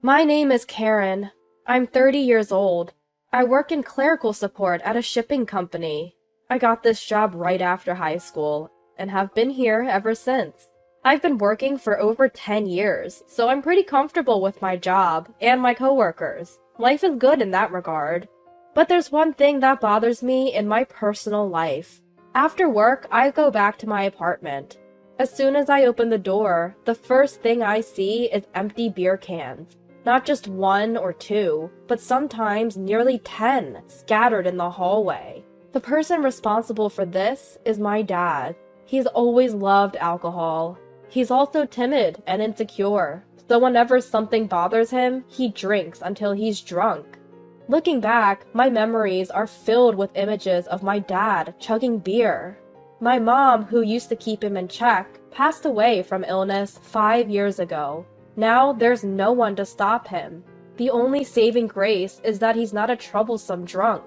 My name is Karen. I'm 30 years old. I work in clerical support at a shipping company. I got this job right after high school and have been here ever since. I've been working for over 10 years, so I'm pretty comfortable with my job and my coworkers. Life is good in that regard. But there's one thing that bothers me in my personal life. After work, I go back to my apartment. As soon as I open the door, the first thing I see is empty beer cans. Not just one or two, but sometimes nearly 10 scattered in the hallway. The person responsible for this is my dad. He's always loved alcohol. He's also timid and insecure, so whenever something bothers him, he drinks until he's drunk. Looking back, my memories are filled with images of my dad chugging beer. My mom, who used to keep him in check, passed away from illness 5 years ago. Now there's no one to stop him. The only saving grace is that he's not a troublesome drunk.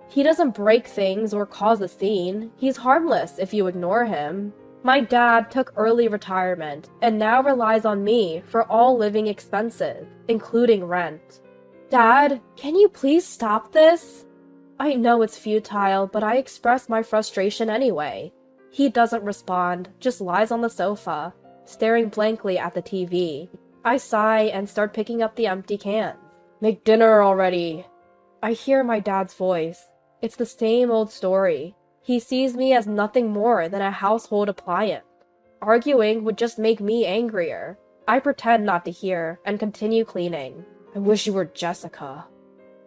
He doesn't break things or cause a scene. He's harmless if you ignore him. My dad took early retirement and now relies on me for all living expenses, including rent. Dad, can you please stop this? I know it's futile, but I express my frustration anyway. He doesn't respond, just lies on the sofa, staring blankly at the TV. I sigh and start picking up the empty cans. Make dinner already. I hear my dad's voice. It's the same old story. He sees me as nothing more than a household appliance. Arguing would just make me angrier. I pretend not to hear and continue cleaning. I wish you were Jessica.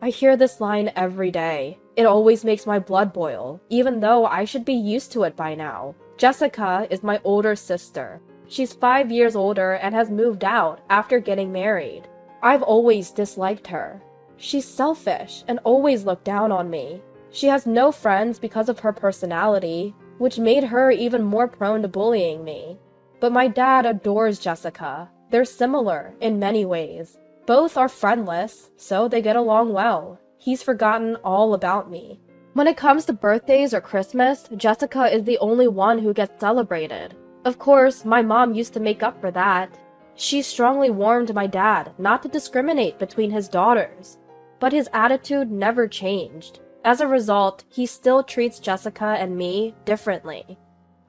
I hear this line every day. It always makes my blood boil, even though I should be used to it by now. Jessica is my older sister. She's 5 years older and has moved out after getting married. I've always disliked her. She's selfish and always looked down on me. She has no friends because of her personality, which made her even more prone to bullying me. But my dad adores Jessica. They're similar in many ways. Both are friendless, so they get along well. He's forgotten all about me. When it comes to birthdays or Christmas, Jessica is the only one who gets celebrated. Of course, my mom used to make up for that. She strongly warned my dad not to discriminate between his daughters. But his attitude never changed. As a result, he still treats Jessica and me differently.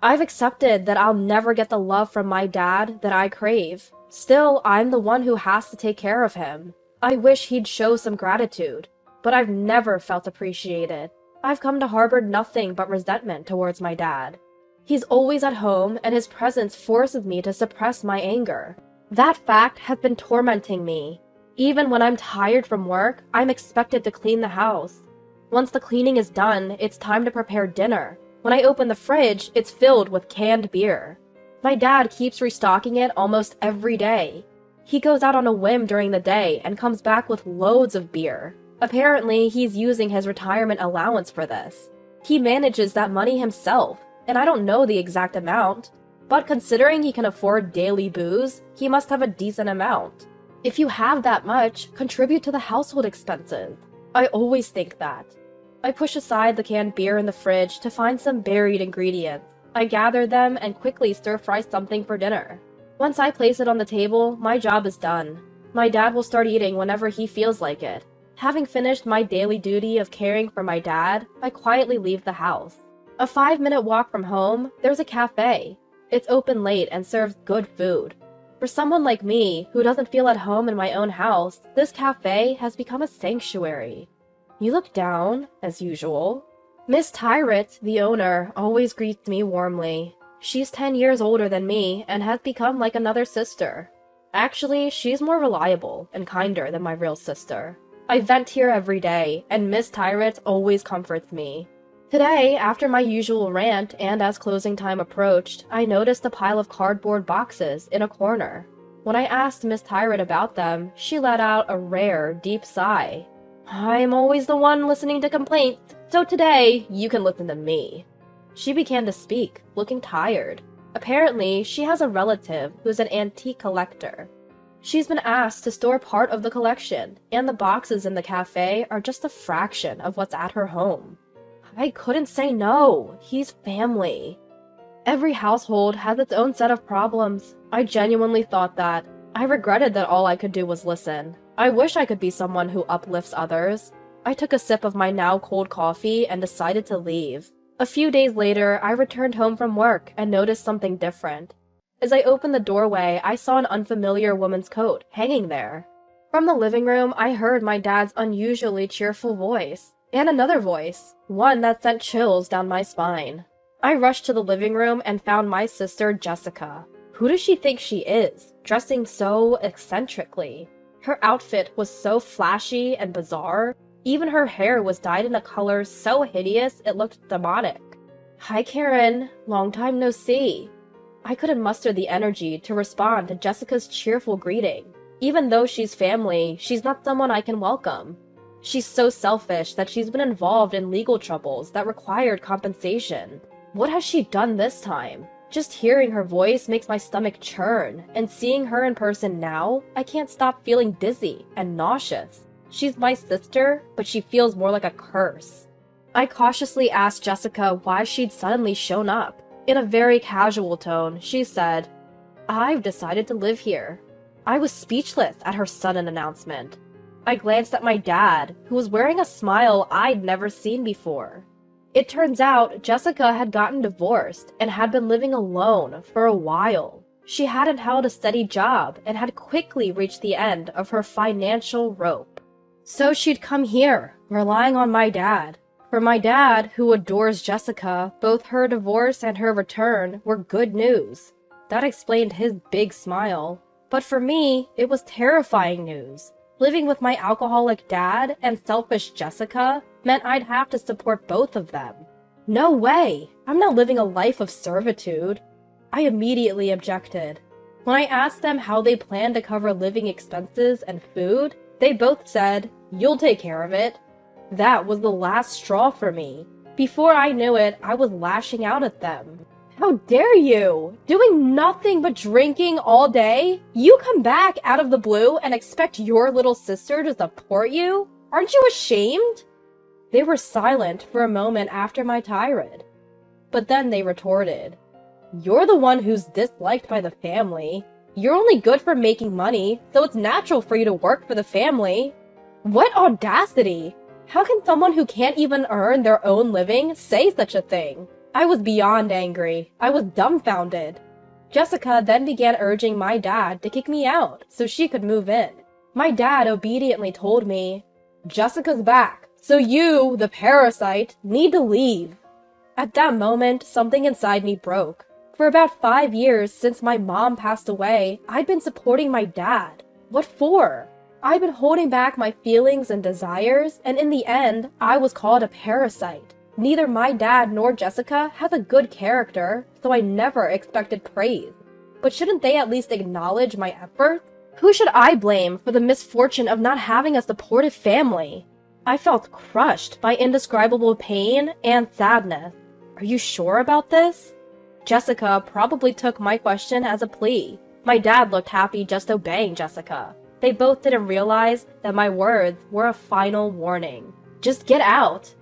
I've accepted that I'll never get the love from my dad that I crave. Still, I'm the one who has to take care of him. I wish he'd show some gratitude, but I've never felt appreciated. I've come to harbor nothing but resentment towards my dad. He's always at home, and his presence forces me to suppress my anger. That fact has been tormenting me. Even when I'm tired from work, I'm expected to clean the house. Once the cleaning is done, it's time to prepare dinner. When I open the fridge, it's filled with canned beer. My dad keeps restocking it almost every day. He goes out on a whim during the day and comes back with loads of beer. Apparently, he's using his retirement allowance for this. He manages that money himself, and I don't know the exact amount, but considering he can afford daily booze, he must have a decent amount. If you have that much, contribute to the household expenses. I always think that. I push aside the canned beer in the fridge to find some buried ingredients. I gather them and quickly stir-fry something for dinner. Once I place it on the table, my job is done. My dad will start eating whenever he feels like it. Having finished my daily duty of caring for my dad, I quietly leave the house. A 5-minute walk from home, there's a cafe. It's open late and serves good food. For someone like me, who doesn't feel at home in my own house, this cafe has become a sanctuary. You look down, as usual. Miss Tyrett, the owner, always greets me warmly. She's 10 years older than me and has become like another sister. Actually, she's more reliable and kinder than my real sister. I vent here every day, and Miss Tyrett always comforts me. Today, after my usual rant and as closing time approached, I noticed a pile of cardboard boxes in a corner. When I asked Miss Tyrett about them, she let out a rare, deep sigh. I'm always the one listening to complaints, so today you can listen to me. She began to speak, looking tired. Apparently, she has a relative who's an antique collector. She's been asked to store part of the collection, and the boxes in the cafe are just a fraction of what's at her home. I couldn't say no. He's family. Every household has its own set of problems. I genuinely thought that. I regretted that all I could do was listen. I wish I could be someone who uplifts others. I took a sip of my now cold coffee and decided to leave. A few days later, I returned home from work and noticed something different. As I opened the doorway, I saw an unfamiliar woman's coat hanging there. From the living room, I heard my dad's unusually cheerful voice, and another voice, one that sent chills down my spine. I rushed to the living room and found my sister, Jessica. Who does she think she is, dressing so eccentrically? Her outfit was so flashy and bizarre. Even her hair was dyed in a color so hideous it looked demonic. Hi, Karen. Long time no see. I couldn't muster the energy to respond to Jessica's cheerful greeting. Even though she's family, she's not someone I can welcome. She's so selfish that she's been involved in legal troubles that required compensation. What has she done this time? Just hearing her voice makes my stomach churn, and seeing her in person now, I can't stop feeling dizzy and nauseous. She's my sister, but she feels more like a curse. I cautiously asked Jessica why she'd suddenly shown up. In a very casual tone, she said, "I've decided to live here." I was speechless at her sudden announcement. I glanced at my dad, who was wearing a smile I'd never seen before. It turns out Jessica had gotten divorced and had been living alone for a while. She hadn't held a steady job and had quickly reached the end of her financial rope. So she'd come here, relying on my dad. For my dad, who adores Jessica, both her divorce and her return were good news. That explained his big smile. But for me, it was terrifying news. Living with my alcoholic dad and selfish Jessica meant I'd have to support both of them. No way! I'm not living a life of servitude. I immediately objected. When I asked them how they planned to cover living expenses and food, they both said, "You'll take care of it." That was the last straw for me. Before I knew it, I was lashing out at them. How dare you! Doing nothing but drinking all day? You come back out of the blue and expect your little sister to support you? Aren't you ashamed? They were silent for a moment after my tirade. But then they retorted, "You're the one who's disliked by the family. You're only good for making money, so it's natural for you to work for the family." What audacity! How can someone who can't even earn their own living say such a thing? I was beyond angry. I was dumbfounded. Jessica then began urging my dad to kick me out so she could move in. My dad obediently told me, "Jessica's back, so you, the parasite, need to leave." At that moment, something inside me broke. For about 5 years since my mom passed away, I'd been supporting my dad. What for? I'd been holding back my feelings and desires, and in the end, I was called a parasite. Neither my dad nor Jessica has a good character, so I never expected praise. But shouldn't they at least acknowledge my efforts? Who should I blame for the misfortune of not having a supportive family? I felt crushed by indescribable pain and sadness. Are you sure about this? Jessica probably took my question as a plea. My dad looked happy just obeying Jessica. They both didn't realize that my words were a final warning. Just get out!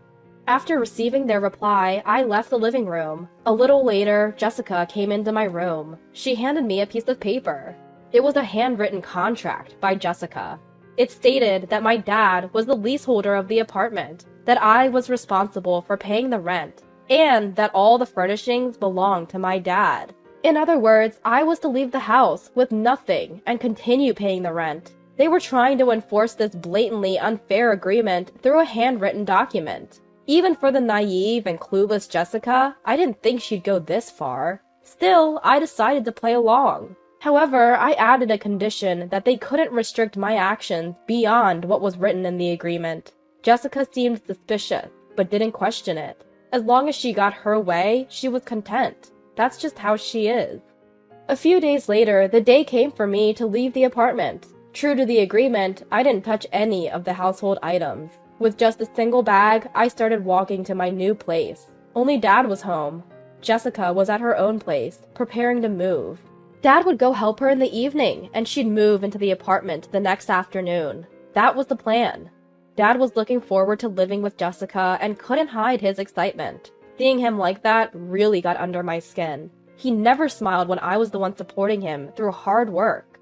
After receiving their reply, I left the living room. A little later, Jessica came into my room. She handed me a piece of paper. It was a handwritten contract by Jessica. It stated that my dad was the leaseholder of the apartment, that I was responsible for paying the rent, and that all the furnishings belonged to my dad. In other words, I was to leave the house with nothing and continue paying the rent. They were trying to enforce this blatantly unfair agreement through a handwritten document. Even for the naive and clueless Jessica, I didn't think she'd go this far. Still, I decided to play along. However, I added a condition that they couldn't restrict my actions beyond what was written in the agreement. Jessica seemed suspicious, but didn't question it. As long as she got her way, she was content. That's just how she is. A few days later, the day came for me to leave the apartment. True to the agreement, I didn't touch any of the household items. With just a single bag, I started walking to my new place. Only Dad was home. Jessica was at her own place, preparing to move. Dad would go help her in the evening, and she'd move into the apartment the next afternoon. That was the plan. Dad was looking forward to living with Jessica and couldn't hide his excitement. Seeing him like that really got under my skin. He never smiled when I was the one supporting him through hard work.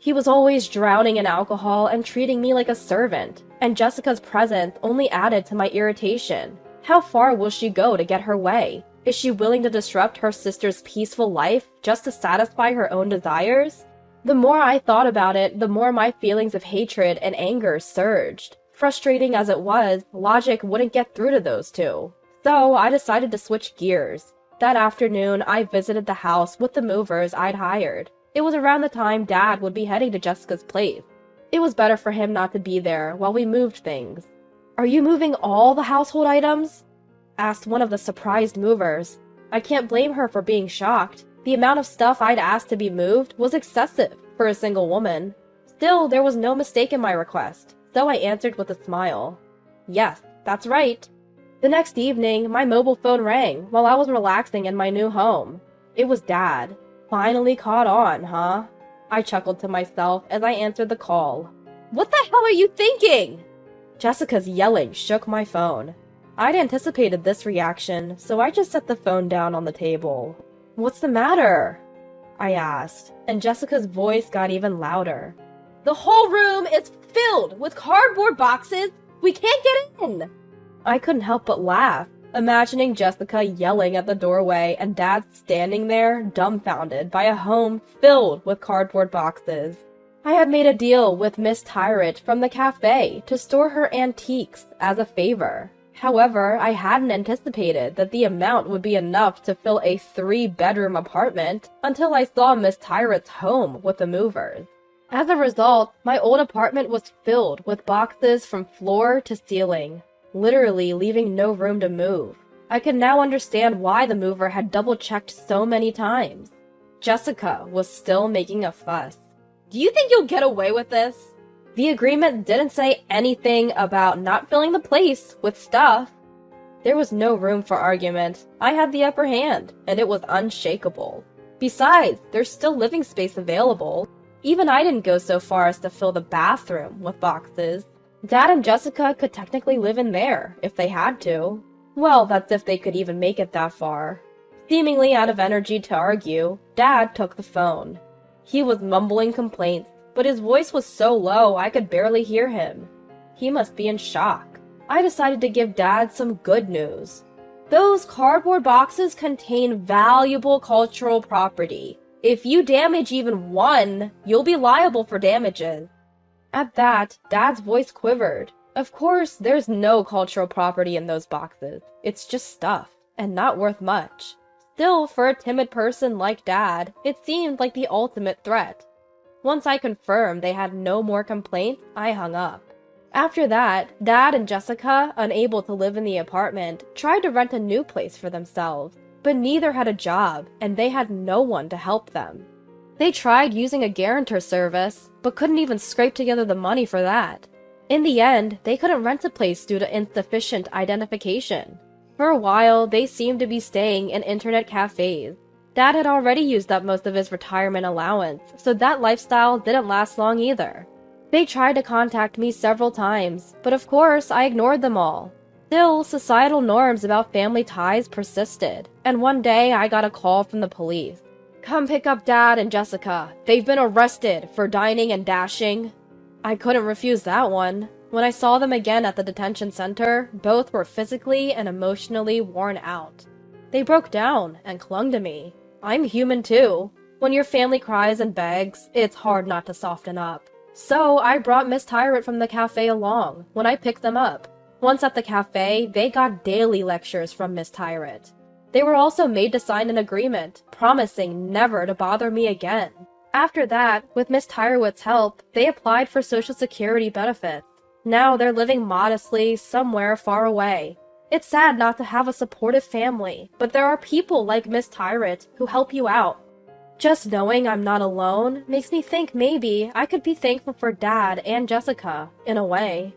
He was always drowning in alcohol and treating me like a servant, and Jessica's presence only added to my irritation. How far will she go to get her way? Is she willing to disrupt her sister's peaceful life just to satisfy her own desires? The more I thought about it, the more my feelings of hatred and anger surged. Frustrating as it was, logic wouldn't get through to those two. So I decided to switch gears. That afternoon, I visited the house with the movers I'd hired. It was around the time Dad would be heading to Jessica's place. It was better for him not to be there while we moved things. "Are you moving all the household items?" asked one of the surprised movers. I can't blame her for being shocked. The amount of stuff I'd asked to be moved was excessive for a single woman. Still, there was no mistake in my request, so I answered with a smile. "Yes, that's right." The next evening, my mobile phone rang while I was relaxing in my new home. It was Dad. Finally caught on, huh? I chuckled to myself as I answered the call. "What the hell are you thinking?" Jessica's yelling shook my phone. I'd anticipated this reaction, so I just set the phone down on the table. "What's the matter?" I asked, and Jessica's voice got even louder. "The whole room is filled with cardboard boxes! We can't get in!" I couldn't help but laugh, imagining Jessica yelling at the doorway and Dad standing there, dumbfounded by a home filled with cardboard boxes. I had made a deal with Miss Tyrant from the cafe to store her antiques as a favor. However, I hadn't anticipated that the amount would be enough to fill a 3-bedroom apartment until I saw Miss Tyrant's home with the movers. As a result, my old apartment was filled with boxes from floor to ceiling, literally leaving no room to move. I could now understand why the mover had double-checked so many times. Jessica was still making a fuss. "Do you think you'll get away with this?" The agreement didn't say anything about not filling the place with stuff. There was no room for argument. I had the upper hand, and it was unshakable. Besides, there's still living space available. Even I didn't go so far as to fill the bathroom with boxes. Dad and Jessica could technically live in there, if they had to. Well, that's if they could even make it that far. Seemingly out of energy to argue, Dad took the phone. He was mumbling complaints, but his voice was so low I could barely hear him. He must be in shock. I decided to give Dad some good news. "Those cardboard boxes contain valuable cultural property. If you damage even one, you'll be liable for damages." At that, Dad's voice quivered. Of course, there's no cultural property in those boxes. It's just stuff, and not worth much. Still, for a timid person like Dad, it seemed like the ultimate threat. Once I confirmed they had no more complaints, I hung up. After that, Dad and Jessica, unable to live in the apartment, tried to rent a new place for themselves, but neither had a job, and they had no one to help them. They tried using a guarantor service, but couldn't even scrape together the money for that. In the end, they couldn't rent a place due to insufficient identification. For a while, they seemed to be staying in internet cafes. Dad had already used up most of his retirement allowance, so that lifestyle didn't last long either. They tried to contact me several times, but of course I ignored them all. Still, societal norms about family ties persisted, and one day I got a call from the police. "Come pick up Dad and Jessica. They've been arrested for dining and dashing." I couldn't refuse that one. When I saw them again at the detention center, both were physically and emotionally worn out. They broke down and clung to me. I'm human too. When your family cries and begs, it's hard not to soften up. So I brought Miss Tyrant from the cafe along when I picked them up. Once at the cafe, they got daily lectures from Miss Tyrant. They were also made to sign an agreement, promising never to bother me again. After that, with Miss Tyrant's help, they applied for Social Security benefits. Now they're living modestly somewhere far away. It's sad not to have a supportive family, but there are people like Miss Tyrant who help you out. Just knowing I'm not alone makes me think maybe I could be thankful for Dad and Jessica, in a way.